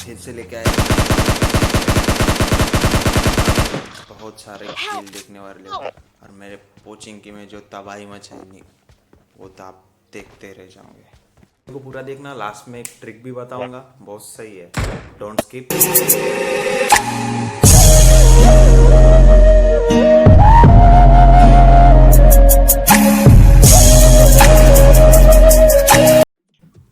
फिर से लेके आए बहुत सारे खेल देखने वाले हो। और मेरे कोचिंग की में जो तबाही मचाएंगे वो तो आप देखते रह जाओगे। को पूरा देखना, लास्ट में एक ट्रिक भी बताऊंगा, बहुत सही है, डोंट स्किप।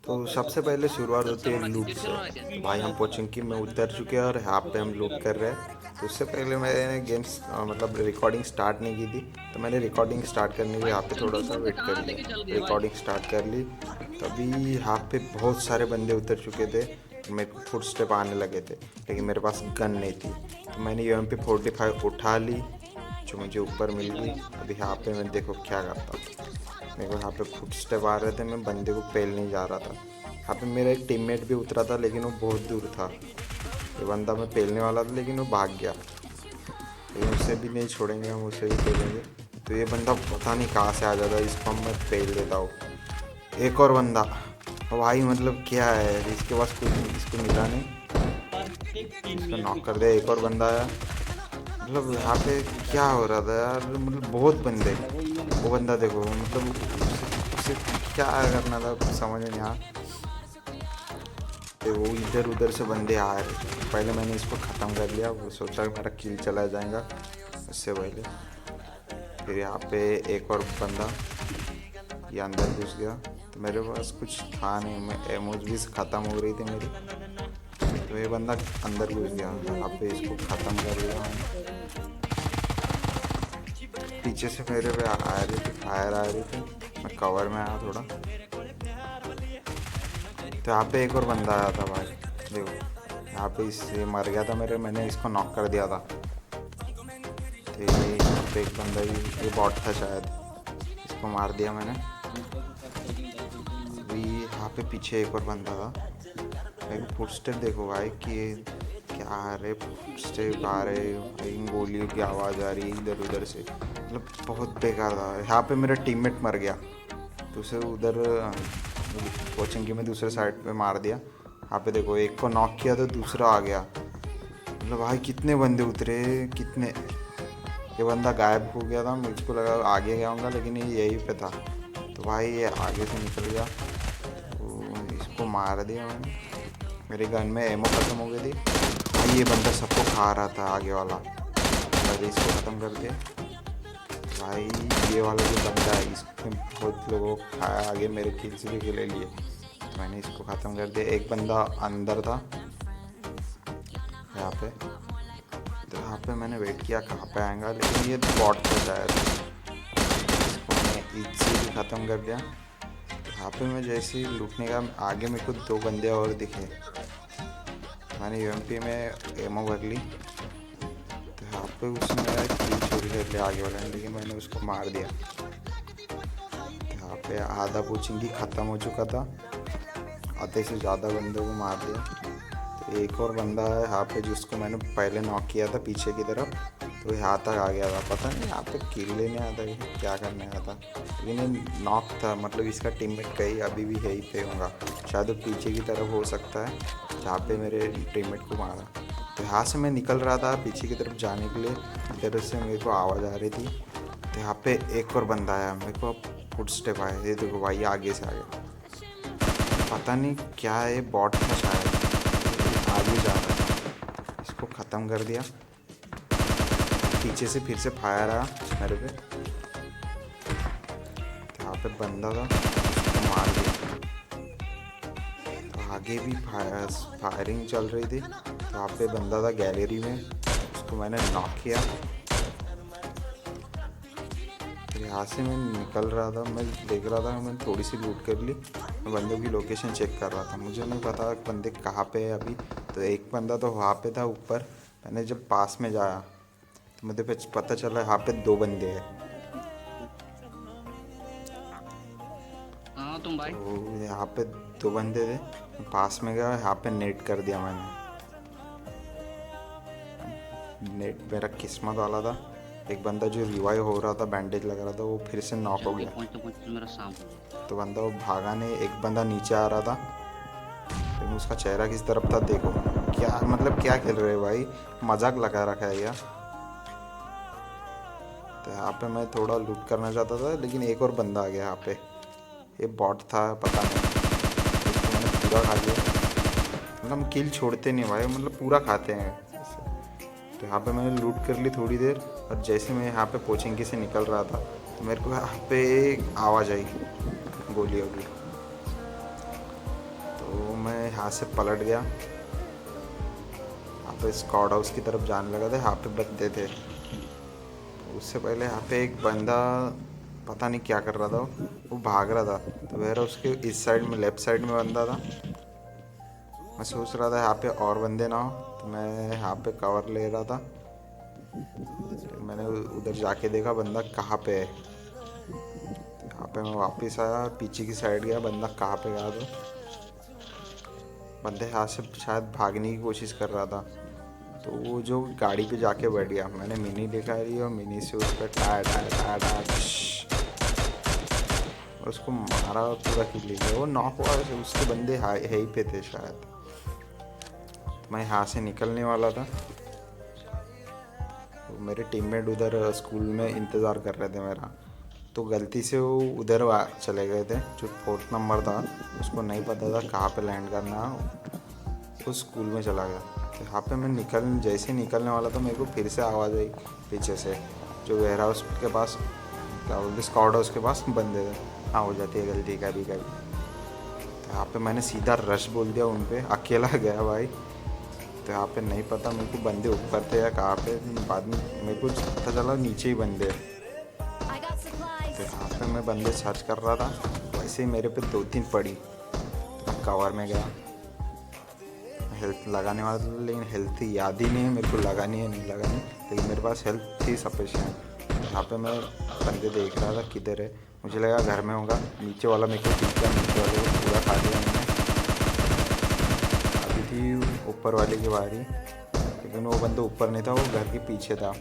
तो सबसे पहले शुरुआत होती है लूट से। तो भाई हम पोचिंकी में उतर चुके हैं और यहाँ पे हम लूट कर रहे हैं। तो उससे पहले मैंने गेम्स मतलब रिकॉर्डिंग स्टार्ट नहीं की थी, तो मैंने रिकॉर्डिंग स्टार्ट करने के लिए यहाँ पे थोड़ा सा वेट कर लिया। रिकॉर्डिंग स्टार्ट कर ली, तभी यहाँ पे बहुत सारे बंदे उतर चुके थे। मेरे को फुट स्टेप आने लगे थे, लेकिन मेरे पास गन नहीं थी। तो मैंने UMP45 उठा ली, जो मुझे ऊपर मिल गई। अभी यहाँ पे मैं देखो क्या करता हूँ। मेरे को यहाँ पे फुट स्टेप आ रहे थे, मैं बंदे को पेल नहीं जा रहा था। यहाँ पे मेरा एक टीममेट भी उतरा था, लेकिन वो बहुत दूर था। ये बंदा मैं पेलने वाला था, लेकिन वो भाग गया। लेकिन उसे भी नहीं छोड़ेंगे, हम उसे भी पेलेंगे। तो ये बंदा पता नहीं कहाँ से आ जाता है, इसको मैं पेल देता हूँ। एक और बंदा, भाई मतलब क्या है, इसके पास कुछ इसको मिला नहीं, इसको नॉक कर दिया। एक और बंदा आया, मतलब यहाँ पे क्या हो रहा था यार, मतलब बहुत बंदे। वो बंदा देखो, मतलब उसे क्या करना था कुछ समझ में नहीं आया। वो इधर उधर से बंदे आ रहे, पहले मैंने इसको ख़त्म कर लिया। वो सोचा कि मेरा किल चला जाएगा उससे पहले। फिर यहाँ पे एक और बंदा ये अंदर घुस गया, तो मेरे पास कुछ था नहीं, मैं एमोज भी ख़त्म हो रही थी मेरी। तो ये बंदा अंदर घुस गया, यहाँ पे इसको ख़त्म कर दिया। पीछे से मेरे पे आ रही थी, फायर आ रही थी, मैं कवर में आया थोड़ा। तो यहाँ पे एक और बंदा आया था भाई, देखो यहाँ पे इससे मर गया था मैंने इसको नॉक कर दिया था। तो यहाँ पे एक बंदा ये बॉट था शायद, इसको मार दिया मैंने। अभी यहाँ पे पीछे एक और बंदा था। एक फुटस्टेप देखो भाई कि क्या आ रहे, फुटस्टेप आ रहे, गोलियों की आवाज़ आ रही है इधर उधर से, मतलब बहुत बेकार था। यहाँ पे मेरा टीममेट मर गया, तो उसे उधर कोचिंग में दूसरे साइड पे मार दिया। यहाँ पे देखो एक को नॉक किया तो दूसरा आ गया। मतलब भाई कितने बंदे उतरे, कितने। ये बंदा गायब हो गया था, मुझको लगा आगे गया होगा, लेकिन ये यहीं पे था। तो भाई ये आगे से निकल गया, तो इसको मार दिया मैंने। मेरे गन में एमो ख़त्म हो गई थी भाई। ये बंदा सबको खा रहा था आगे वाला, पहले इसको ख़त्म कर दिया भाई। ये वाला जो बंदा है, इसने बहुत लोगों को खाया आगे, मेरे किल्स भी ले लिए, तो मैंने इसको ख़त्म कर दिया। एक बंदा अंदर था यहाँ पे, तो यहाँ पे मैंने वेट किया कहाँ पे आएगा, लेकिन ये बॉट था शायद, इसको मैंने इजीली ख़त्म कर दिया। यहाँ पे मैं जैसे ही लूटने का आगे मेरे को दो बंदे और दिखे, मैंने UMP में एमो भर ली। तो यहाँ पे उसने मेरा किल चोरी कर लिया आगे वाले ने, लेकिन मैंने उसको मार दिया। यहाँ पे आधा कोचिंग ही ख़त्म हो चुका था, आधे से ज़्यादा बंदों को मार दिया। तो एक और बंदा है यहाँ पे जिसको मैंने पहले नॉक किया था पीछे की तरफ, तो यहाँ तक आ गया था। पता नहीं यहाँ पे किल लेने आया था कि क्या करने आया था, लेकिन ये नॉक था, मतलब इसका टीममेट कहीं अभी भी यहीं पे होगा, शायद वो पीछे की तरफ हो सकता है जहाँ पे मेरे टीममेट को मारा। तो यहाँ से मैं निकल रहा था पीछे की तरफ जाने के लिए, इधर से मेरे को आवाज़ आ रही थी। तो यहाँ पे एक और बंदा आया, मेरे को फुट स्टेप आया, ये देखो भाई आगे से आ गया, पता नहीं क्या है, बॉट था शायद, आगे जा रहा था। इसको ख़त्म कर दिया। पीछे से फिर से फायर आया मेरे पे, यहाँ पे बंदा था, उसको मार दिया। तो आगे भी फायरिंग चल रही थी, तो यहाँ पे बंदा था गैलरी में, उसको मैंने नॉक किया। फिर यहाँ से मैं निकल रहा था, मैं देख रहा था, मैंने थोड़ी सी लूट कर ली, मैं बंदों की लोकेशन चेक कर रहा था, मुझे नहीं पता बंदे कहाँ पे है अभी। तो एक बंदा तो वहाँ पे था ऊपर, मैंने जब पास में जाया तो मुझे पता चला यहाँ पे दो बंदे हैं। हाँ तुम भाई, तो यहाँ पे दो बंदे थे, पास में गया, यहाँ पे नेट कर दिया मैंने। नेट मेरा किस्मत वाला था। एक बंदा जो रिवाइव हो रहा था, बैंडेज लग रहा था, वो फिर से नॉक हो गया। पहुंचते मेरा शाम हो गया। तो बंदा वो भागा नहीं, एक बंदा नीचे आ रहा था, लेकिन उसका चेहरा किस तरफ था देखो। क्या मतलब क्या खेल रहे हो भाई, मजाक लगा रखा है यार। तो यहाँ पे मैं थोड़ा लूट करना चाहता था, लेकिन एक और बंदा आ गया यहाँ पे। ये बॉट था पता नहीं, इसको मैंने पूरा खा लिया। मतलब हम किल छोड़ते नहीं भाई, मतलब पूरा खाते हैं। तो यहाँ पे मैंने लूट कर ली थोड़ी देर, और जैसे मैं यहाँ पे पोचिंकी से निकल रहा था तो मेरे को यहाँ पे आवाज़ आई गोलियों की। तो मैं यहाँ से पलट गया, यहाँ पे स्क्वाड हाउस की तरफ जाने लगा था। यहाँ पे बंदे थे। उससे पहले यहाँ पे एक बंदा पता नहीं क्या कर रहा था, वो भाग रहा था। तो मेरा उसके इस साइड में, लेफ्ट साइड में बंदा था। मैं सोच रहा था यहाँ पे और बंदे ना हो, तो मैं यहाँ पे कवर ले रहा था। मैंने उधर जाके देखा बंदा कहाँ पे है। यहाँ पे मैं वापस आया, पीछे की साइड गया, बंदा कहाँ पे गया। तो बंदे यहाँ से शायद भागने की कोशिश कर रहा था। तो वो जो गाड़ी पे जाके बैठ गया, मैंने मिनी देखा रही और मिनी से उस पर टायर टायर टायर टायर और उसको मारा, पूरा किल लिया। वो नॉक हुआ, उसके बंदे यहीं पे थे शायद। तो मैं यहाँ से निकलने वाला था, तो मेरे टीममेट उधर स्कूल में इंतज़ार कर रहे थे मेरा। तो गलती से वो उधर चले गए थे। जो 4th नंबर था उसको नहीं पता था कहाँ पे लैंड करना, वो स्कूल में चला गया। तो यहाँ पे मैं जैसे निकलने वाला था, मेरे को फिर से आवाज़ आई पीछे से, जो वेयर हाउस के पास, क्या बोलते, स्क्वाड हाउस के पास बंदे थे। हाँ, हो जाती है गलती कभी कभी। तो यहाँ पे मैंने सीधा रश बोल दिया उन पर, अकेला गया भाई। तो यहाँ पे नहीं पता मेरे को बंदे ऊपर थे या कहाँ पे, बाद में मेरे को पता चला नीचे ही बंदे। तो यहाँ पे मैं बंदे सर्च कर रहा था, वैसे ही मेरे पे 2-3 पड़ी। तो मैं कवर में गया, हेल्थ लगाने वाला था, लेकिन हेल्थ याद ही नहीं है मेरे को लगानी है नहीं लगानी, लेकिन मेरे पास हेल्थ थी सफिशिएंट। यहाँ पे मैं बंदे देख रहा था किधर है, मुझे लगा घर में होगा। नीचे वाला मेरे को दिख गया, नीचे वाले को पूरा खा लिया मैंने। अभी थी ऊपर वाले की बारी, लेकिन वो बंदा ऊपर नहीं था, वो घर के पीछे था।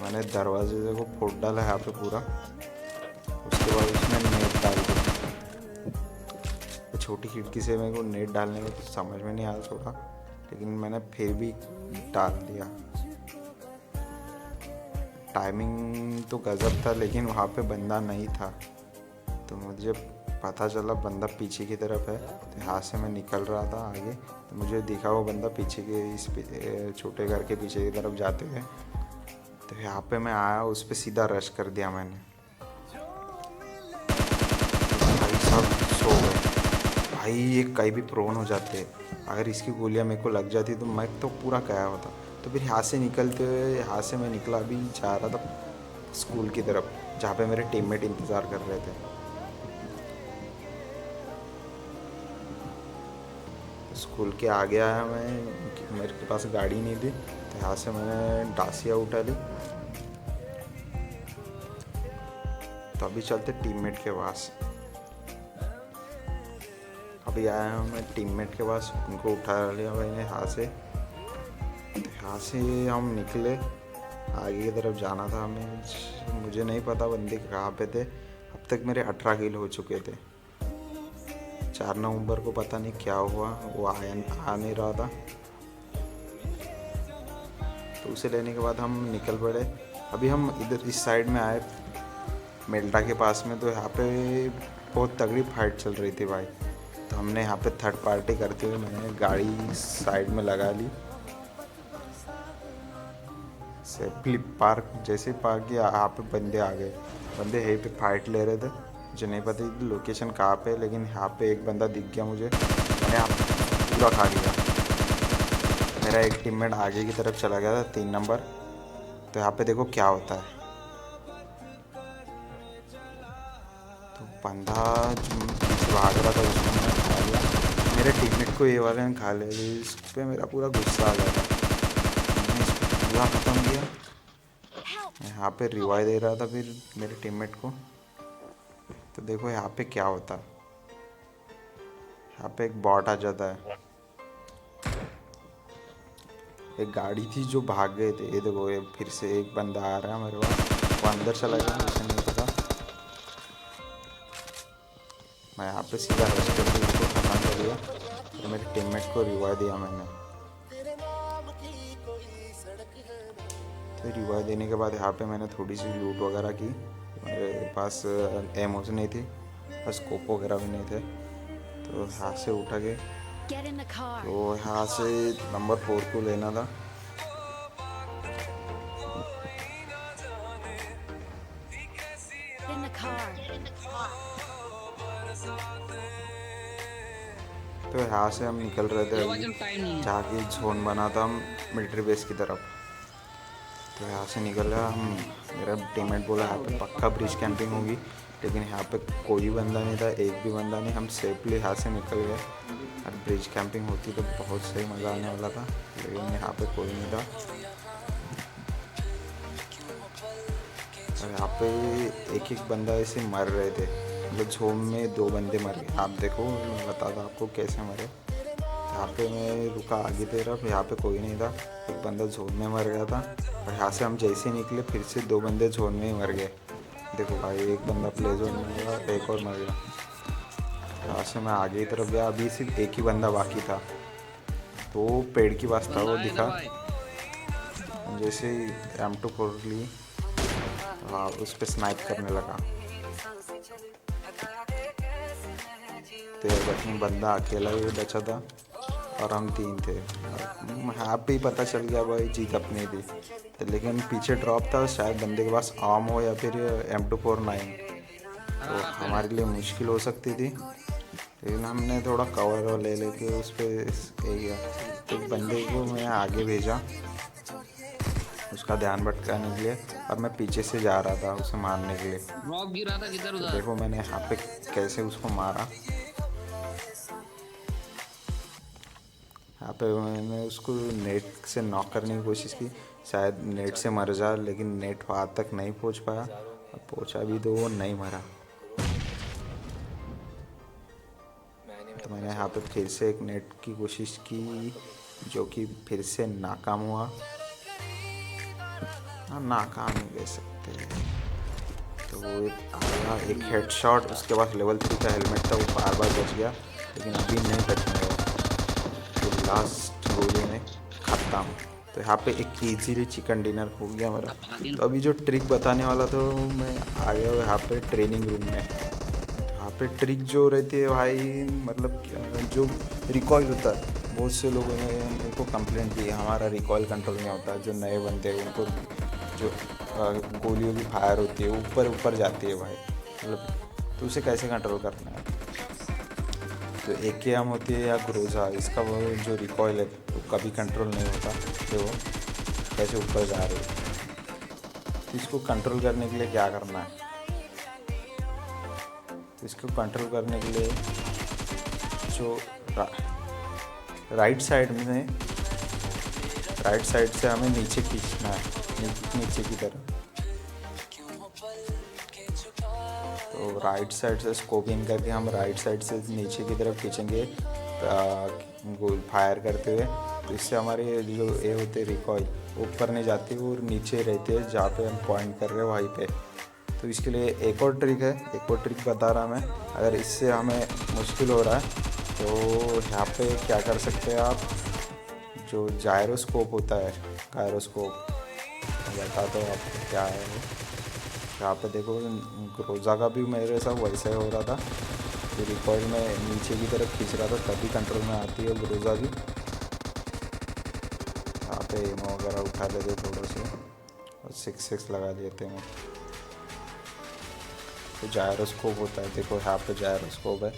मैंने दरवाजे को फोड़ डाला यहाँ पे पूरा। उसके बाद उसमें नेट डाल दी। छोटी खिड़की से मेरे को नेट डालने में कुछ समझ में नहीं आया थोड़ा, लेकिन मैंने फिर भी डाल दिया। टाइमिंग तो गजब था, लेकिन वहाँ पे बंदा नहीं था। तो मुझे पता चला बंदा पीछे की तरफ है। तो यहाँ से मैं निकल रहा था आगे, तो मुझे दिखा वो बंदा पीछे के इस छोटे घर के पीछे की तरफ जाते हुए। तो यहाँ पे मैं आया, उस पर सीधा रश कर दिया मैंने। भाई सब सो गए भाई, ये कहीं भी प्रोन हो जाते। अगर इसकी गोलियां मेरे को लग जाती तो मैं तो पूरा गया होता। तो फिर यहाँ से निकलते हुए, यहाँ से मैं निकला, अभी जा रहा था स्कूल की तरफ, जहाँ पे मेरे टीममेट इंतज़ार कर रहे थे। स्कूल के आगे आया मैं, मेरे के पास गाड़ी नहीं थी, तो यहाँ से मैंने डासिया उठा ली। तो अभी चलते टीममेट के पास। अभी आया हूँ मैं टीममेट के पास, उनको उठा लिया मैंने यहाँ से। तो यहाँ से हम निकले, आगे की तरफ जाना था हमें। मुझे नहीं पता बंदे कहाँ पे थे। अब तक मेरे 18 किल हो चुके थे। 4 नवंबर को पता नहीं क्या हुआ, वो आ नहीं रहा था। तो उसे लेने के बाद हम निकल पड़े। अभी हम इधर इस साइड में आए मेल्टा के पास में, तो यहाँ पे बहुत तगड़ी फाइट चल रही थी भाई। तो हमने यहाँ पे थर्ड पार्टी करते हुए मैंने गाड़ी साइड में लगा ली। सेफली पार्क, जैसे पार्क किया, यहाँ पे बंदे आ गए। बंदे यहीं पे फाइट ले रहे थे, मुझे नहीं पता थी लोकेशन कहाँ पे, लेकिन यहाँ पे एक बंदा दिख गया मुझे। मैंने यहाँ पूरा खा लिया। मेरा एक टीममेट आगे की तरफ चला गया था 3 नंबर। तो यहाँ पे देखो क्या होता है। तो बंदा जो भाग रहा था उसको मैंने खा लिया। मेरे टीममेट को ये वाले ने खा लिया। इस पे मेरा पूरा गुस्सा आ गया था। मैंने इसको पूरा ख़त्म किया। यहाँ पे रिवाइव दे रहा था फिर मेरे टीममेट को। तो देखो यहाँ पे क्या होता है। यहाँ पे एक बॉट आ जाता है। एक गाड़ी थी जो भाग गए थे। ये देखो, ये फिर से एक बंदा आ रहा है मेरे पास। वो अंदर चला गया, मुझे नहीं पता। मैं यहाँ पे सीधा रश करके उसको खत्म कर दिया। तो मेरे टीममेट को रिवाइव दिया मैंने। तो रिवाइव देने के बाद यहाँ पे मैंने थोड़ी सी लूट वगैरह की। मेरे पास एमोज नहीं थी, बस स्कोप वगैरह भी नहीं थे। तो यहाँ से उठा के तो यहाँ से नंबर 4 को लेना था। तो यहाँ से हम निकल रहे थे जहाँ की जोन बना था हम मिलिट्री बेस की तरफ। तो यहाँ से निकल रहा हम, मेरा टीममेट बोला यहाँ पे पक्का ब्रिज कैंपिंग होगी, लेकिन यहाँ पे कोई बंदा नहीं था, एक भी बंदा नहीं। हम सेफली यहाँ से निकल गए। और ब्रिज कैंपिंग होती तो बहुत सही मज़ा आने वाला था, लेकिन यहाँ पे कोई नहीं था। और यहाँ पे एक एक बंदा ऐसे मर रहे थे, मतलब झोम में 2 बंदे मर गए। आप देखो, मैं बताता आपको कैसे मरे। यहाँ पे मैं रुका आगे तरफ, यहाँ पे कोई नहीं था, एक बंदा झोन में मर गया था। और यहाँ से हम जैसे निकले फिर से 2 बंदे झोन में ही मर गए। देखो भाई, एक बंदा प्ले जोन में गया, एक और मर गया। यहाँ से मैं आगे की तरफ गया, अभी सिर्फ एक ही बंदा बाकी था। तो पेड़ की पास था, वो दिखा। जैसे M24 ली, हाँ, उस पर स्नाइप करने लगा। तो बंदा अकेला ही बचा था और हम 3 थे। यहाँ पे ही पता चल गया भाई जीत अपनी थी। तो लेकिन पीछे ड्रॉप था, शायद बंदे के पास आर्म हो या फिर M249, तो हमारे लिए मुश्किल हो सकती थी। लेकिन हमने थोड़ा कवर ले लेके उस पर एक बंदे को मैं आगे भेजा उसका ध्यान भटकाने के लिए, और मैं पीछे से जा रहा था उसे मारने के लिए। गिरा था किधर उधर। देखो मैंने यहाँ पे कैसे उसको मारा। यहाँ पे मैंने उसको नेट से नॉक करने की कोशिश की, शायद नेट से मर जा, लेकिन नेट वहाँ तक नहीं पहुँच पाया। और पहुँचा भी तो वो नहीं मरा। तो मैंने यहाँ पे फिर से एक नेट की कोशिश की, जो कि फिर से नाकाम हुआ। नाकाम ही कह सकते हैं। तो वो आया एक हेडशॉट, उसके बाद लेवल 3 का हेलमेट था, वो बार बच गया, लेकिन अभी नहीं बचने वाला। तो लास्ट गोली में खत्म। तो यहाँ पे एक इजीली चिकन डिनर हो गया मेरा। तो अभी जो ट्रिक बताने वाला था, मैं आ गया यहाँ पे ट्रेनिंग रूम में। यहाँ पे ट्रिक जो रहती है भाई, मतलब जो रिकॉइल होता है, बहुत से लोगों ने मेरे को कंप्लेंट की हमारा रिकॉइल कंट्रोल नहीं होता। जो नए बनते हैं उनको जो गोलियों की फायर होती है ऊपर ऊपर जाती है भाई, मतलब तो उसे कैसे कंट्रोल करना है। तो AKM होती है या ग्रोजा, इसका वो जो रिकॉइल है तो कभी कंट्रोल नहीं होता, तो वो कैसे ऊपर जा रही है। तो इसको कंट्रोल करने के लिए क्या करना है, तो इसको कंट्रोल करने के लिए जो राइट साइड से हमें नीचे खींचना है, नीचे की तरफ। तो राइट साइड से स्कोप इन करके हम राइट साइड से नीचे की तरफ खींचेंगे गोल फायर करते हुए। तो इससे हमारे जो ये होते रिकॉइल ऊपर नहीं जाती और नीचे रहते हैं, जहाँ पे हम पॉइंट कर रहे हैं वहीं पे। तो इसके लिए एक और ट्रिक है, एक और ट्रिक बता रहा मैं। अगर इससे हमें मुश्किल हो रहा है तो यहाँ पे क्या कर सकते हैं आप, जो जायरोस्कोप होता है, गायरोस्कोप, बता दो आपको क्या है वो। यहाँ पे देखो ग्रोजा का भी मेरे साथ वैसा ही हो रहा था, तो रिकॉइल में नीचे की तरफ खींच रहा था, तभी कंट्रोल में आती है ग्रोजा भी। यहाँ पे एमो वगैरह उठा लेते थोड़े से और 6 लगा लेते हैं। तो जायरोस्कोप होता है, देखो यहाँ पे जायरोस्कोप है,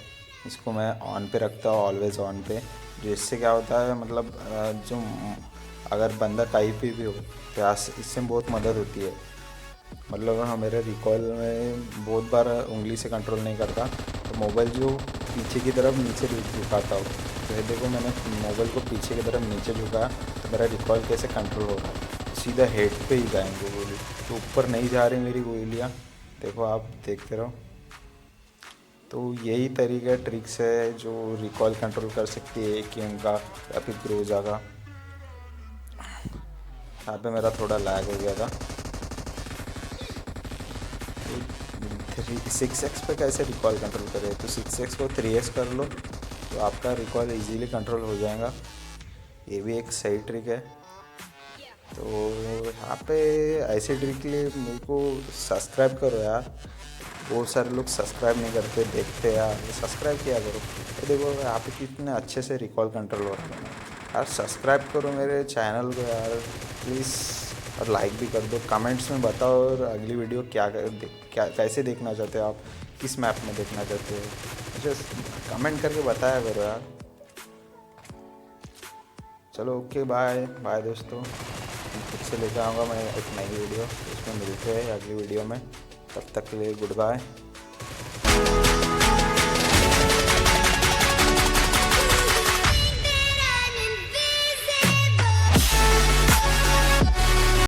इसको मैं ऑन पे रखता हूँ, ऑलवेज ऑन पे। जिससे क्या होता है, मतलब जो अगर बंदा कहीं पे भी हो तो इससे बहुत मदद होती है। मतलब मेरे रिकॉइल में बहुत बार उंगली से कंट्रोल नहीं करता, तो मोबाइल जो पीछे की तरफ नीचे झुकाता हो, तो ये देखो मैंने मोबाइल को पीछे की तरफ नीचे झुकाया, तो मेरा रिकॉइल कैसे कंट्रोल हो रहा है, सीधा हेड पे ही जाएंगे गोली, तो ऊपर नहीं जा रही मेरी गोलियाँ। देखो आप देखते रहो। तो यही तरीका ट्रिक्स है जो रिकॉइल कंट्रोल कर सकती है AKM का या फिर ग्रोजा का। यहाँ पे मेरा थोड़ा लैग हो गया था। तो 6x पे कैसे रिकॉइल कंट्रोल करें, तो 6x को 3x कर लो, तो आपका रिकॉल इजीली कंट्रोल हो जाएगा। ये भी एक सही ट्रिक है। तो यहाँ पे ऐसे ट्रिक के लिए मेरे को सब्सक्राइब करो यार। बहुत सारे लोग सब्सक्राइब नहीं करते, देखते यार, सब्सक्राइब किया करो। तो देखो यहाँ पे कितने अच्छे से रिकॉल कंट्रोल हो रहा है यार। सब्सक्राइब करो मेरे चैनल को यार प्लीज़, और लाइक भी कर दो। कमेंट्स में बताओ और अगली वीडियो क्या कैसे देखना चाहते हो आप, किस मैप में देखना चाहते हो, मुझे कमेंट करके बताया करो यार। चलो ओके, बाय बाय दोस्तों। खुद से लेकर आऊँगा मैं एक नई वीडियो, उसमें मिलते हैं अगली वीडियो में। तब तक के लिए गुड बाय।